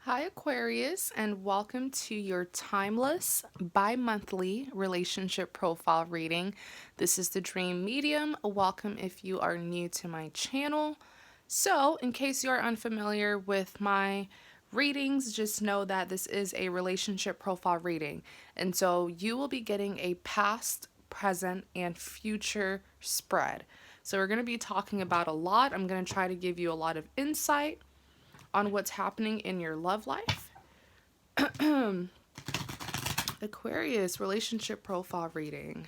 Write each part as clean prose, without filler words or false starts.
Hi, Aquarius, and welcome to your timeless bi-monthly relationship profile reading. This is the Dream Medium. Welcome if you are new to my channel. So, in case you are unfamiliar with my readings, just know that this is a relationship profile reading. And so you will be getting a past, present, and future spread. So, we're going to be talking about a lot. I'm going to try to give you a lot of insight on what's happening in your love life. Aquarius relationship profile reading.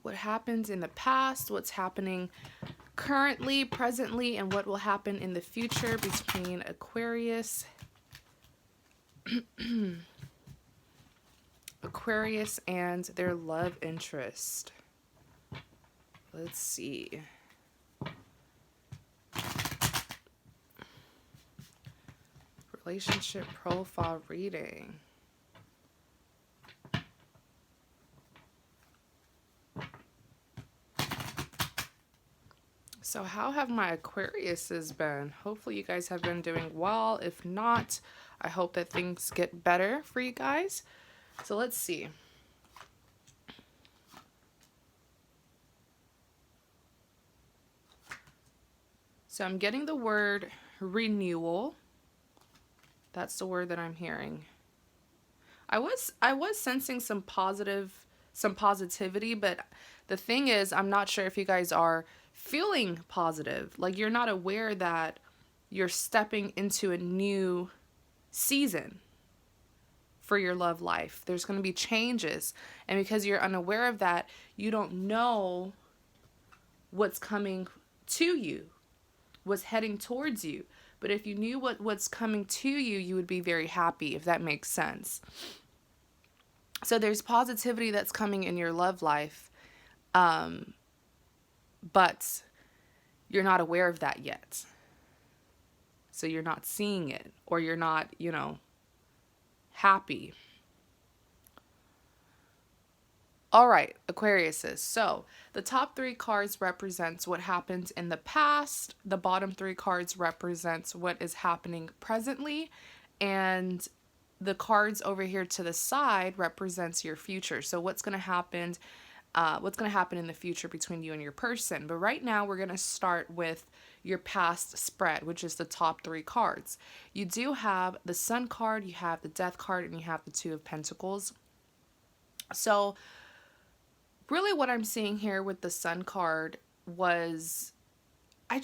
What happens in the past, what's happening currently, presently, and what will happen in the future between Aquarius, Aquarius and their love interest. Let's see. Relationship profile reading. So how have my Aquariuses been? Hopefully you guys have been doing well. If not, I hope that things get better for you guys. So let's see. So I'm getting the word renewal. That's the word that I'm hearing. I was sensing some positivity, but the thing is, I'm not sure if you guys are feeling positive. Like you're not aware that you're stepping into a new season for your love life. There's going to be changes, and because you're unaware of that, you don't know what's coming to you, what's heading towards you. But if you knew what's coming to you, you would be very happy, if that makes sense. So there's positivity that's coming in your love life, but you're not aware of that yet. So you're not seeing it, or you're not, happy. All right, Aquariuses. So the top three cards represents what happened in the past. The bottom three cards represents what is happening presently. And the cards over here to the side represents your future. So what's going to happen in the future between you and your person. But right now we're going to start with your past spread, which is the top three cards. You do have the Sun card, you have the Death card, and you have the Two of Pentacles. So really what I'm seeing here with the Sun card was I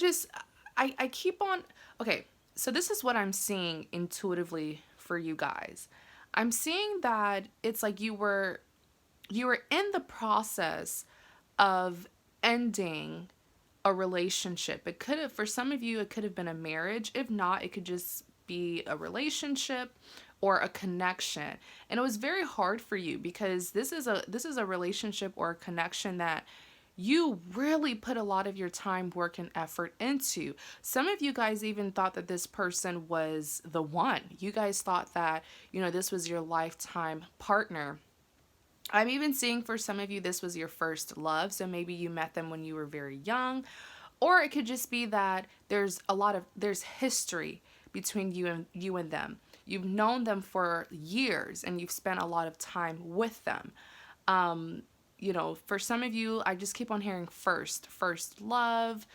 keep on, okay, so this is what I'm seeing intuitively for you guys. I'm seeing that it's like you were in the process of ending a relationship. It could have, for some of you, it could have been a marriage. If not, it could just be a relationship or a connection. And it was very hard for you because this is a relationship or a connection that you really put a lot of your time, work, and effort into. Some of you guys even thought that this person was the one. You guys thought that, this was your lifetime partner. I'm even seeing for some of you this was your first love, so maybe you met them when you were very young, or it could just be that there's history between you and them. You've known them for years and you've spent a lot of time with them. For some of you, I just keep on hearing first love,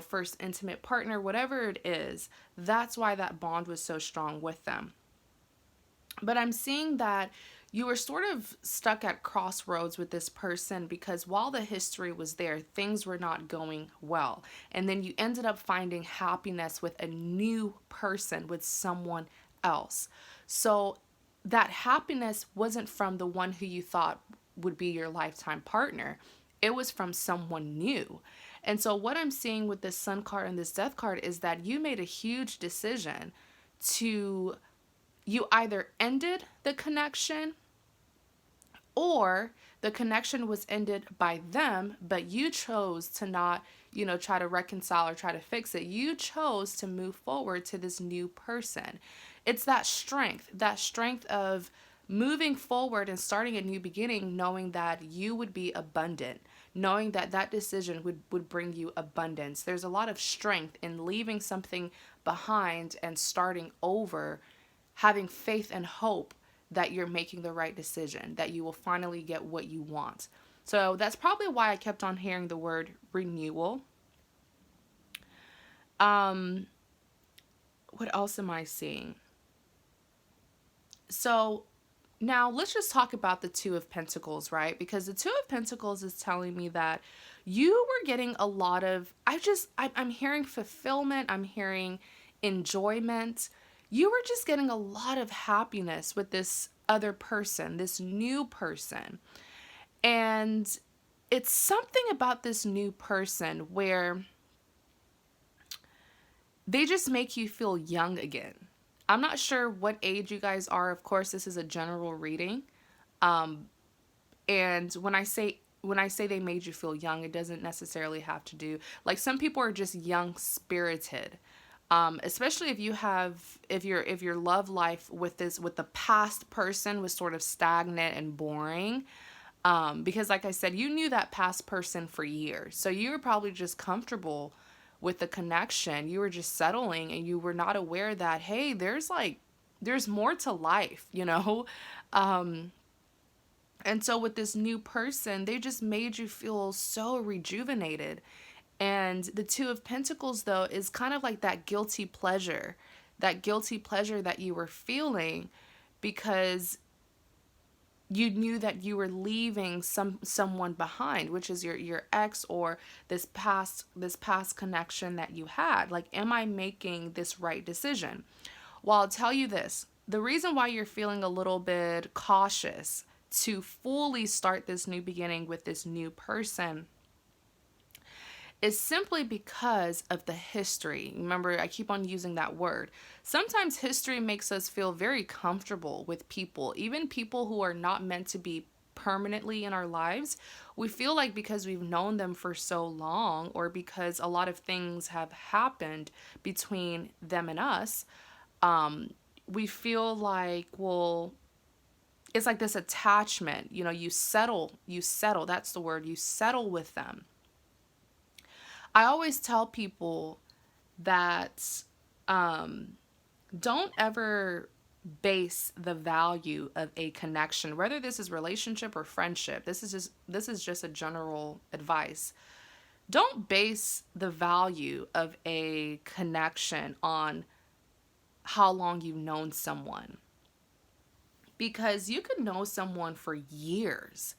first intimate partner, whatever it is. That's why that bond was so strong with them. But I'm seeing that you were sort of stuck at crossroads with this person because while the history was there, things were not going well. And then you ended up finding happiness with a new person, with someone else. So that happiness wasn't from the one who you thought would be your lifetime partner. It was from someone new. And so what I'm seeing with this Sun card and this Death card is that you made a huge decision to, you either ended the connection or the connection was ended by them, but you chose to not, try to reconcile or try to fix it. You chose to move forward to this new person. It's that strength of moving forward and starting a new beginning, knowing that you would be abundant, knowing that that decision would bring you abundance. There's a lot of strength in leaving something behind and starting over, having faith and hope that you're making the right decision, that you will finally get what you want. So that's probably why I kept on hearing the word renewal. Um, what else am I seeing? So now let's just talk about the Two of Pentacles, right? Because the Two of Pentacles is telling me that you were getting a lot of, I'm hearing fulfillment, I'm hearing enjoyment. You were just getting a lot of happiness with this other person, this new person. And it's something about this new person where they just make you feel young again. I'm not sure what age you guys are. Of course, this is a general reading. Um, and when I say they made you feel young, it doesn't necessarily have to do, like, some people are just young spirited. Especially if your love life with the past person was sort of stagnant and boring. Because like I said, you knew that past person for years. So you were probably just comfortable with the connection. You were just settling and you were not aware that, hey, there's more to life, you know? Um, and so with this new person, they just made you feel so rejuvenated. And the Two of Pentacles, though, is kind of like that guilty pleasure that you were feeling because you knew that you were leaving someone behind, which is your ex, or this past connection that you had. Like, am I making this right decision? Well, I'll tell you this. The reason why you're feeling a little bit cautious to fully start this new beginning with this new person is simply because of the history. Remember, I keep on using that word. Sometimes history makes us feel very comfortable with people, even people who are not meant to be permanently in our lives. We feel like because we've known them for so long, or because a lot of things have happened between them and us, we feel like, well, it's like this attachment. You settle, that's the word, you settle with them. I always tell people that don't ever base the value of a connection, whether this is relationship or friendship. This is just a general advice. Don't base the value of a connection on how long you've known someone, because you could know someone for years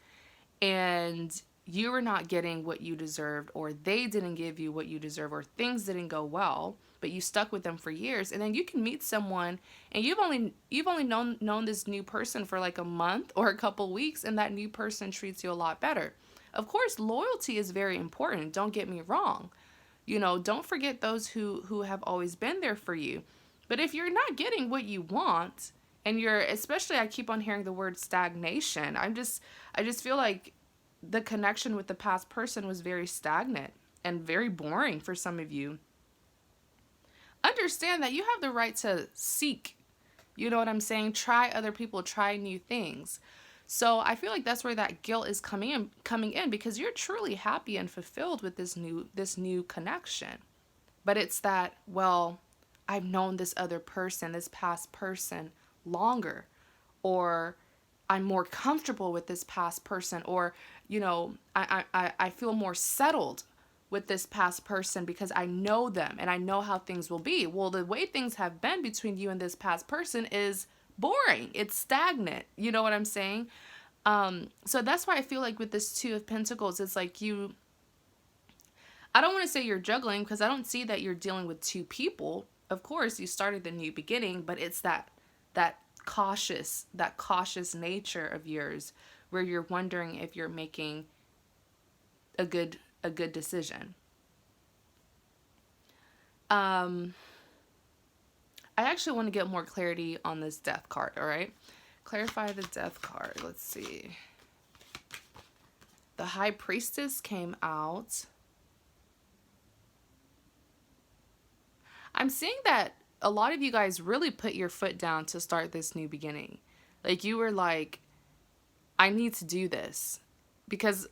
and you were not getting what you deserved, or they didn't give you what you deserve, or things didn't go well, but you stuck with them for years. And then you can meet someone and you've only known this new person for like a month or a couple weeks, and that new person treats you a lot better. Of course, loyalty is very important, don't get me wrong. Don't forget those who have always been there for you. But if you're not getting what you want, and especially, I keep on hearing the word stagnation. I just feel like the connection with the past person was very stagnant and very boring for some of you. Understand that you have the right to seek. You know what I'm saying? Try other people, try new things. So I feel like that's where that guilt is coming in, because you're truly happy and fulfilled with this new connection. But it's that, well, I've known this other person, this past person, longer, or I'm more comfortable with this past person, or I feel more settled with this past person because I know them and I know how things will be. Well, the way things have been between you and this past person is boring. It's stagnant. You know what I'm saying? So that's why I feel like with this Two of Pentacles, it's like I don't want to say you're juggling, because I don't see that you're dealing with two people. Of course, you started the new beginning, but it's that cautious nature of yours where you're wondering if you're making a good decision. I actually want to get more clarity on this Death card, all right? Clarify the Death card. Let's see. The High Priestess came out. I'm seeing that a lot of you guys really put your foot down to start this new beginning. Like, you were like, I need to do this. Because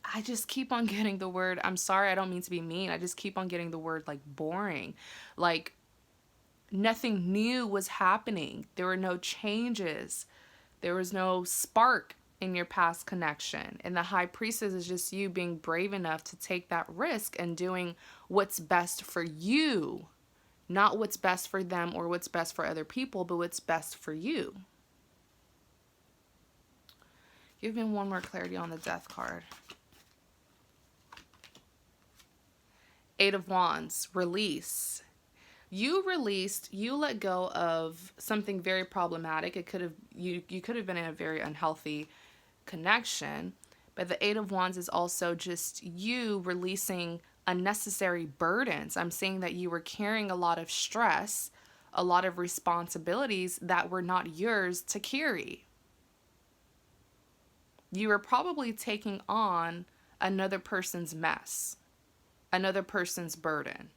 I just keep on getting the word, I'm sorry, I don't mean to be mean, I just keep on getting the word, like, boring. Like, Nothing new was happening. There were no changes. There was no spark in your past connection. And the high priestess is just you being brave enough to take that risk and doing what's best for you. Not what's best for them or what's best for other people, but what's best for you. Give me one more clarity on the death card. Eight of Wands, release. You released, you let go of something very problematic. It could have, you could have been in a very unhealthy connection, but the Eight of Wands is also just you releasing unnecessary burdens. I'm saying that you were carrying a lot of stress, a lot of responsibilities that were not yours to carry. You were probably taking on another person's mess, another person's burden.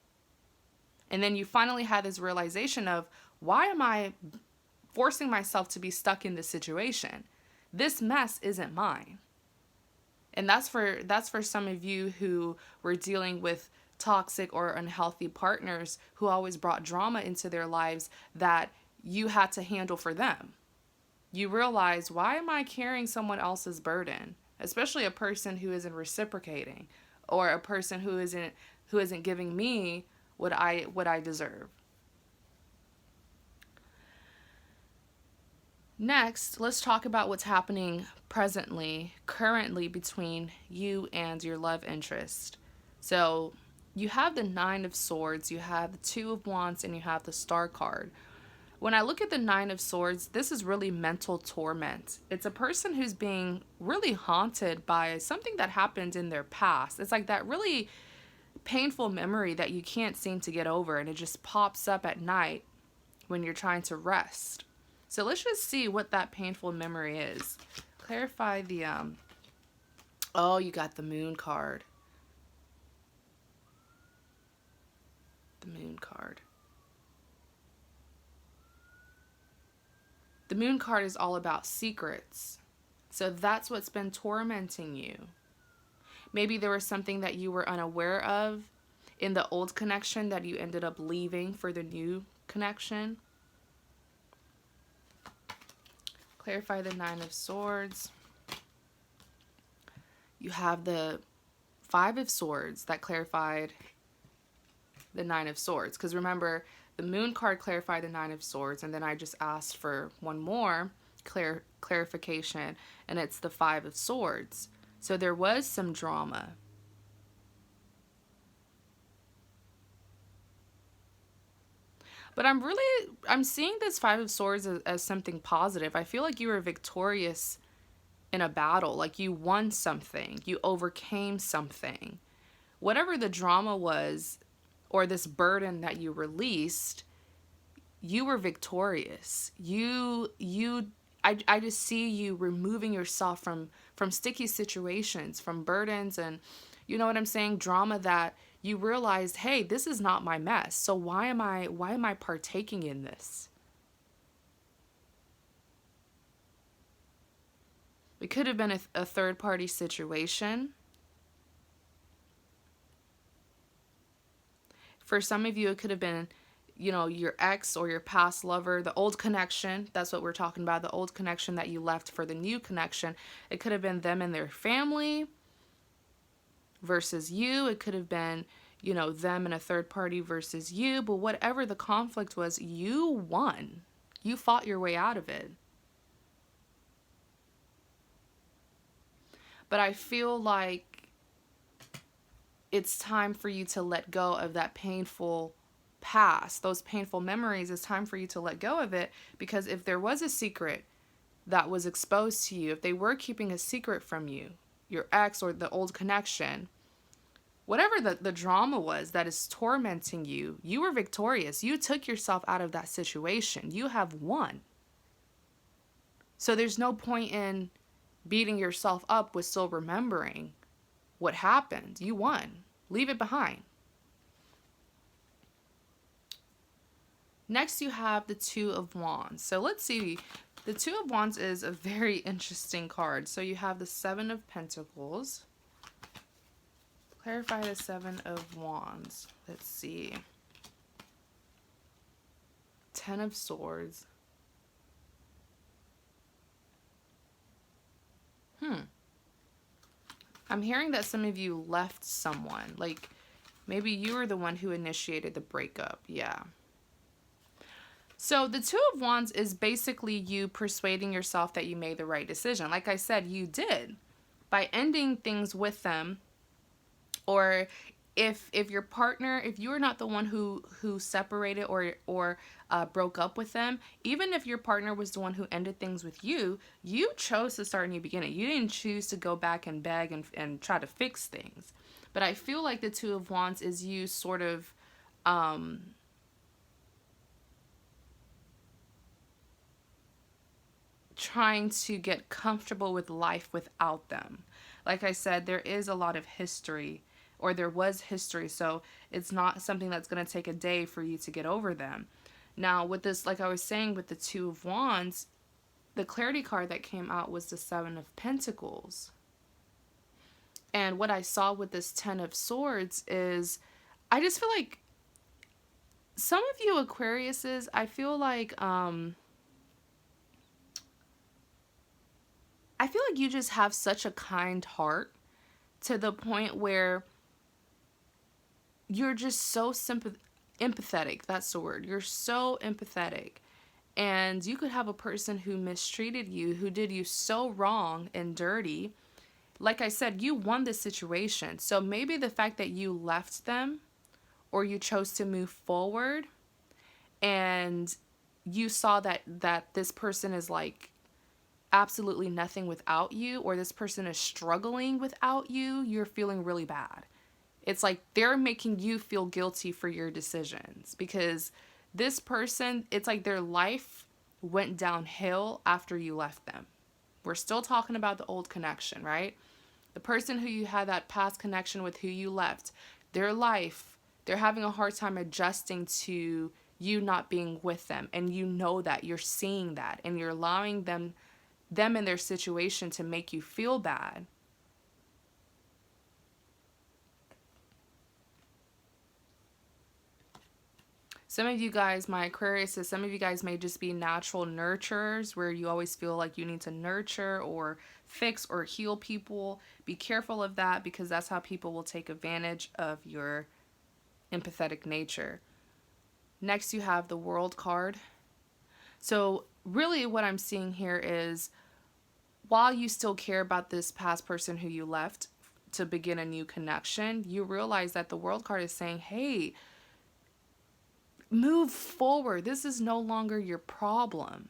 And then you finally had this realization of, why am I forcing myself to be stuck in this situation? This mess isn't mine. And that's for some of you who were dealing with toxic or unhealthy partners who always brought drama into their lives that you had to handle for them. You realize, why am I carrying someone else's burden? Especially a person who isn't reciprocating, or a person who isn't giving me what I deserve. Next, let's talk about what's happening currently between you and your love interest. So you have the Nine of Swords, you have the Two of Wands, and you have the Star card. When I look at the Nine of Swords, this is really mental torment. It's a person who's being really haunted by something that happened in their past. It's like that really painful memory that you can't seem to get over, and it just pops up at night when you're trying to rest. So let's just see what that painful memory is. Clarify the oh, you got the Moon card. The Moon card. The Moon card is all about secrets. So that's what's been tormenting you. Maybe there was something that you were unaware of in the old connection that you ended up leaving for the new connection. Clarify the Nine of Swords. You have the Five of Swords that clarified the Nine of Swords. Because remember, the Moon card clarified the Nine of Swords, and then I just asked for one more clarification, and it's the Five of Swords. So there was some drama. But I'm seeing this Five of Swords as something positive. I feel like you were victorious in a battle. Like you won something. You overcame something. Whatever the drama was, or this burden that you released, you were victorious. I just see you removing yourself from sticky situations, from burdens, and you know what I'm saying, drama that you realized, hey, this is not my mess. So why am I partaking in this? It could have been a third party situation. For some of you, it could have been, you know, your ex or your past lover, the old connection. That's what we're talking about, the old connection that you left for the new connection. It could have been them and their family versus you. It could have been, you know, them and a third party versus you. But whatever the conflict was, you won. You fought your way out of it. But I feel like it's time for you to let go of that painful past, those painful memories. It's time for you to let go of it, because if there was a secret that was exposed to you, if they were keeping a secret from you, your ex or the old connection, whatever the drama was that is tormenting you, you were victorious. You took yourself out of that situation. You have won. So there's no point in beating yourself up with still remembering what happened. You won. Leave it behind. Next, you have the Two of Wands. So let's see. The Two of Wands is a very interesting card. So you have the Seven of Pentacles. Clarify the Seven of Wands. Let's see. Ten of Swords. I'm hearing that some of you left someone. Like, maybe you were the one who initiated the breakup. Yeah. So the Two of Wands is basically you persuading yourself that you made the right decision. Like I said, you did. By ending things with them, or if your partner, if you are not the one who separated or broke up with them, even if your partner was the one who ended things with you, you chose to start a new beginning. You didn't choose to go back and beg and try to fix things. But I feel like the Two of Wands is you sort of trying to get comfortable with life without them. Like I said, there is a lot of history, or there was history, so it's not something that's going to take a day for you to get over them. Now, with this, like I was saying, with the Two of Wands, the clarity card that came out was the Seven of Pentacles. And what I saw with this Ten of Swords is, I just feel like some of you Aquariuses, I feel like you just have such a kind heart to the point where you're just so empathetic. That's the word. You're so empathetic. And you could have a person who mistreated you, who did you so wrong and dirty. Like I said, you won the situation. So maybe the fact that you left them, or you chose to move forward, and you saw that this person is like absolutely nothing without you, or this person is struggling without you, you're feeling really bad. It's like they're making you feel guilty for your decisions, because this person, it's like their life went downhill after you left them. We're still talking about the old connection, right? The person who you had that past connection with, who you left, their life, they're having a hard time adjusting to you not being with them. And you know that, you're seeing that, and you're allowing them in their situation to make you feel bad. Some of you guys, my Aquariuses, some of you guys may just be natural nurturers, where you always feel like you need to nurture or fix or heal people. Be careful of that, because that's how people will take advantage of your empathetic nature. Next, you have the World card. So really what I'm seeing here is, while you still care about this past person who you left to begin a new connection, you realize that the World card is saying, hey, move forward. This is no longer your problem.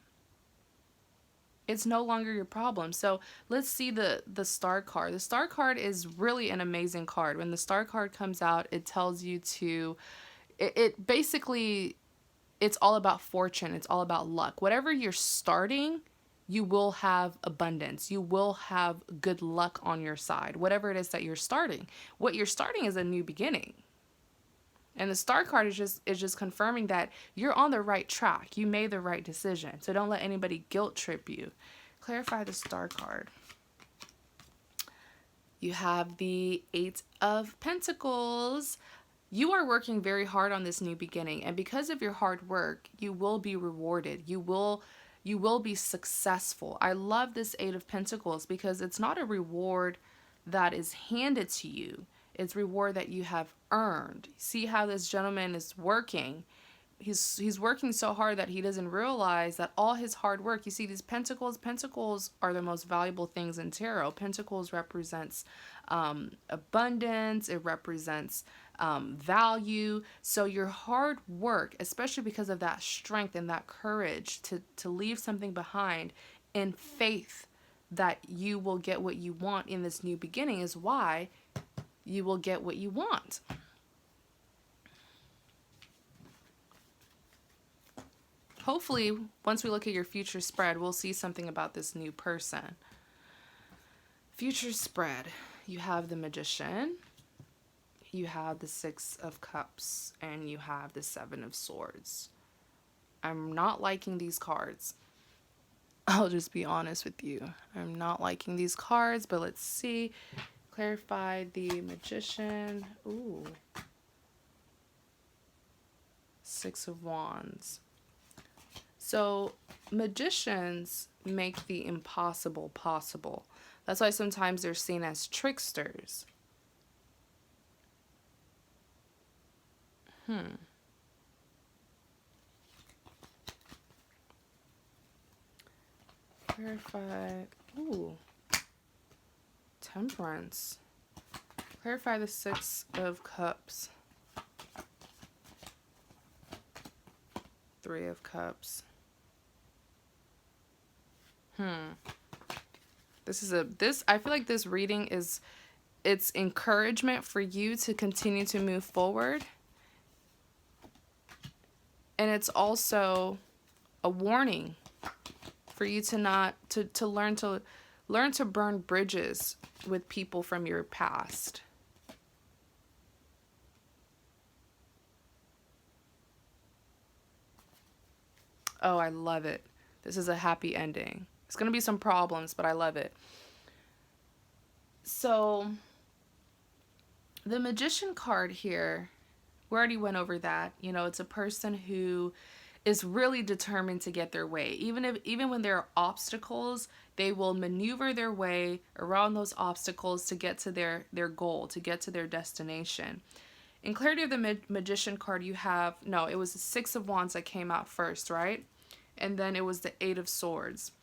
It's no longer your problem. So let's see the Star card. The Star card is really an amazing card. When the Star card comes out, it tells you to, it basically, it's all about fortune. It's all about luck. Whatever you're starting, you will have abundance. You will have good luck on your side. Whatever it is that you're starting. What you're starting is a new beginning. And the Star card is just confirming that you're on the right track. You made the right decision. So don't let anybody guilt trip you. Clarify the Star card. You have the Eight of Pentacles. You are working very hard on this new beginning. And because of your hard work, you will be rewarded. You will be successful. I love this Eight of Pentacles, because it's not a reward that is handed to you. It's reward that you have earned. See how this gentleman is working. He's working so hard that he doesn't realize that all his hard work, you see these pentacles are the most valuable things in tarot. Pentacles represents abundance. It represents value. So your hard work, especially because of that strength and that courage to leave something behind in faith that you will get what you want in this new beginning, is why you will get what you want. Hopefully, once we look at your future spread, we'll see something about this new person. Future spread. You have the Magician, you have the Six of Cups, and you have the Seven of Swords. I'm not liking these cards. I'll just be honest with you. I'm not liking these cards, but let's see. Clarify the Magician. Ooh. Six of Wands. So, magicians make the impossible possible. That's why sometimes they're seen as tricksters. Clarify. Ooh. Temperance. Clarify the Six of Cups. Three of Cups. I feel like this reading it's encouragement for you to continue to move forward. And it's also a warning for you to not to learn to burn bridges with people from your past. Oh, I love it. This is a happy ending. It's going to be some problems, but I love it. So, the Magician card here, we already went over that. You know, it's a person who is really determined to get their way. Even when there are obstacles, they will maneuver their way around those obstacles to get to their goal, to get to their destination. In Clarity of the Magician card, you have, no, it was the Six of Wands that came out first, right? And then it was the Eight of Swords.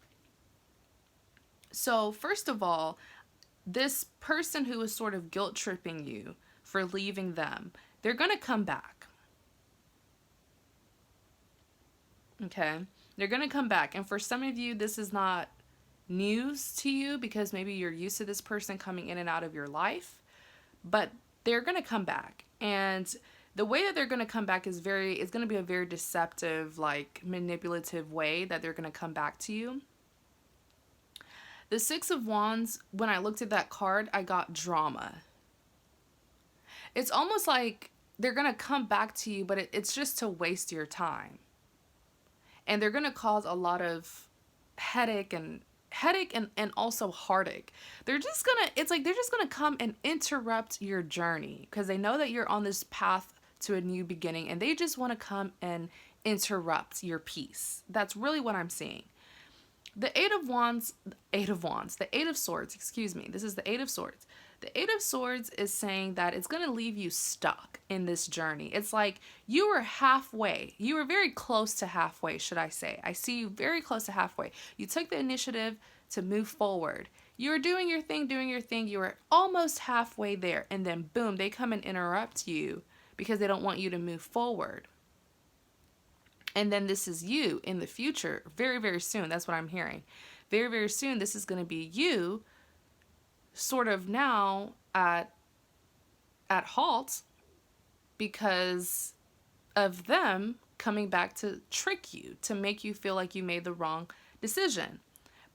So, first of all, this person who is sort of guilt tripping you for leaving them, they're going to come back. Okay? They're going to come back. And for some of you, this is not news to you because maybe you're used to this person coming in and out of your life. But they're going to come back. And the way that they're going to come back is it's going to be a very deceptive, like manipulative way that they're going to come back to you. The Six of Wands, when I looked at that card, I got drama. It's almost like they're going to come back to you, but it's just to waste your time. And they're going to cause a lot of headache and also heartache. They're just going to come and interrupt your journey because they know that you're on this path to a new beginning and they just want to come and interrupt your peace. That's really what I'm seeing. The Eight of Swords, excuse me. This is the Eight of Swords. The Eight of Swords is saying that it's going to leave you stuck in this journey. It's like you were halfway. You were very close to halfway, should I say. I see you very close to halfway. You took the initiative to move forward. You were doing your thing. You were almost halfway there. And then boom, they come and interrupt you because they don't want you to move forward. And then this is you in the future, very, very soon. That's what I'm hearing. Very, very soon, this is going to be you sort of now at halt because of them coming back to trick you, to make you feel like you made the wrong decision.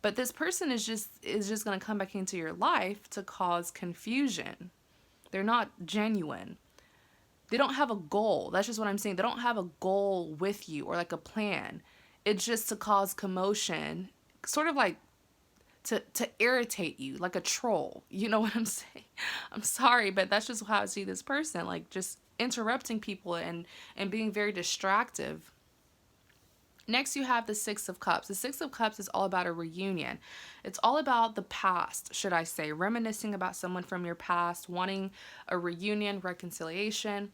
But this person is just going to come back into your life to cause confusion. They're not genuine. They don't have a goal. That's just what I'm saying. They don't have a goal with you or like a plan. It's just to cause commotion, sort of like to irritate you, like a troll. You know what I'm saying? I'm sorry, but that's just how I see this person, like just interrupting people and being very distractive. Next, you have the Six of Cups. The Six of Cups is all about a reunion. It's all about the past, should I say, reminiscing about someone from your past, wanting a reunion, reconciliation.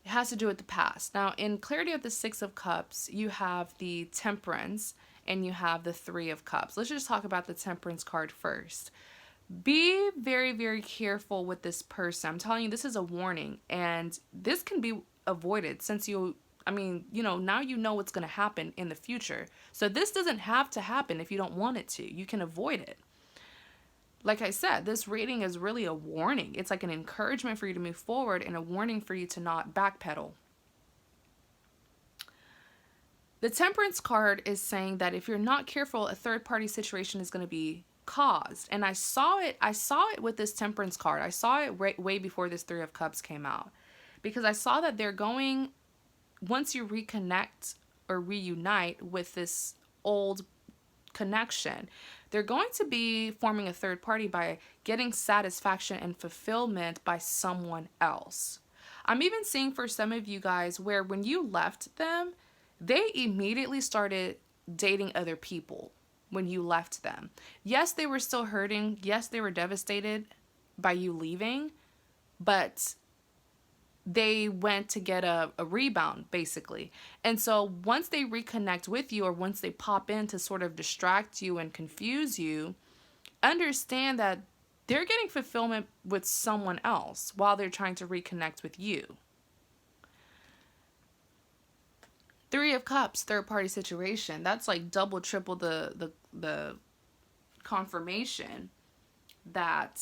It has to do with the past. Now, in Clarity of the Six of Cups, you have the Temperance and you have the Three of Cups. Let's just talk about the Temperance card first. Be very, very careful with this person. I'm telling you, this is a warning, and this can be avoided since now you know what's going to happen in the future. So this doesn't have to happen if you don't want it to. You can avoid it. Like I said, this reading is really a warning. It's like an encouragement for you to move forward and a warning for you to not backpedal. The Temperance card is saying that if you're not careful, a third-party situation is going to be caused. And I saw it with this Temperance card. I saw it way before this Three of Cups came out. Because I saw that they're going, once you reconnect or reunite with this old connection, they're going to be forming a third party by getting satisfaction and fulfillment by someone else. I'm even seeing for some of you guys where when you left them, they immediately started dating other people when you left them. Yes, they were still hurting. Yes, they were devastated by you leaving, but they went to get a rebound, basically. And so once they reconnect with you, or once they pop in to sort of distract you and confuse you, understand that they're getting fulfillment with someone else while they're trying to reconnect with you. Three of Cups, third party situation. That's like double, triple the confirmation that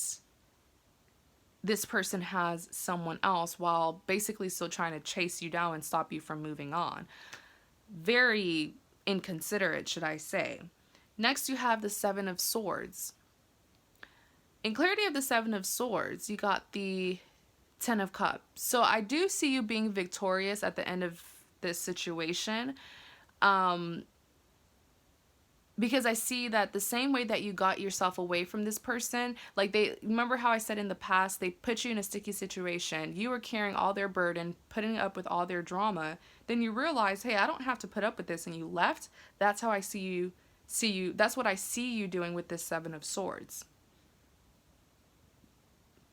this person has someone else while basically still trying to chase you down and stop you from moving on. Very inconsiderate, should I say. Next, you have the Seven of Swords. In clarity of the Seven of Swords, you got the Ten of Cups. So I do see you being victorious at the end of this situation. Because I see that the same way that you got yourself away from this person, like remember how I said in the past, they put you in a sticky situation. You were carrying all their burden, putting up with all their drama. Then you realize, hey, I don't have to put up with this, and you left. That's how I see you. That's what I see you doing with this Seven of Swords.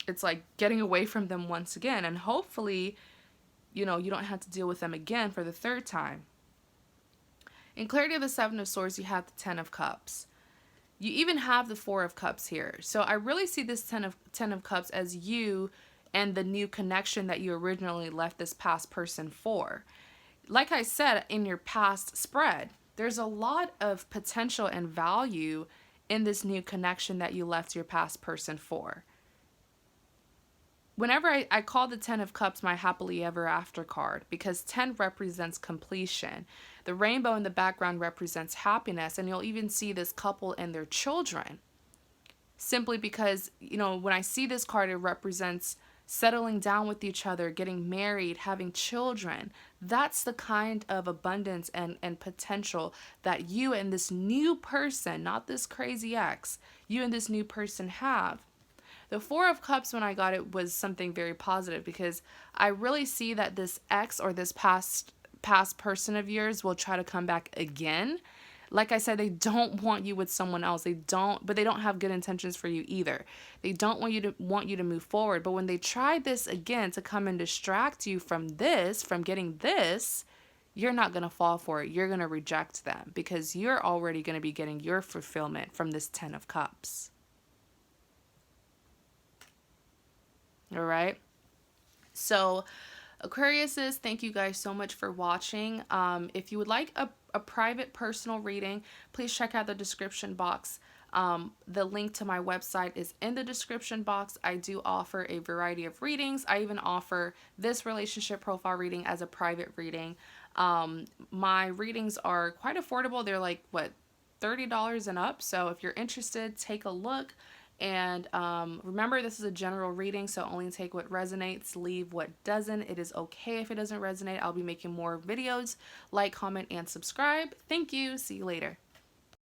It's like getting away from them once again, and hopefully, you don't have to deal with them again for the third time. In clarity of the Seven of Swords, you have the Ten of Cups. You even have the Four of Cups here. So I really see this Ten of Cups as you and the new connection that you originally left this past person for. Like I said in your past spread, there's a lot of potential and value in this new connection that you left your past person for. Whenever I call the Ten of Cups my happily ever after card, because 10 represents completion. The rainbow in the background represents happiness, and you'll even see this couple and their children. Simply because, when I see this card, it represents settling down with each other, getting married, having children. That's the kind of abundance and potential that you and this new person, not this crazy ex, you and this new person have. The Four of Cups, when I got it, was something very positive, because I really see that this ex or this past person of yours will try to come back again. Like I said, they don't want you with someone else. But they don't have good intentions for you either. They don't want you to move forward. But when they try this again to come and distract you from getting this, you're not going to fall for it. You're going to reject them, because you're already going to be getting your fulfillment from this Ten of Cups. All right. So Aquariuses, thank you guys so much for watching. If you would like a private personal reading, please check out the description box. The link to my website is in the description box. I do offer a variety of readings. I even offer this relationship profile reading as a private reading. My readings are quite affordable. They're like, $30 and up. So if you're interested, take a look. And remember, this is a general reading, so only take what resonates, leave what doesn't. It is okay if it doesn't resonate. I'll be making more videos. Like, comment, and subscribe. Thank you. See you later.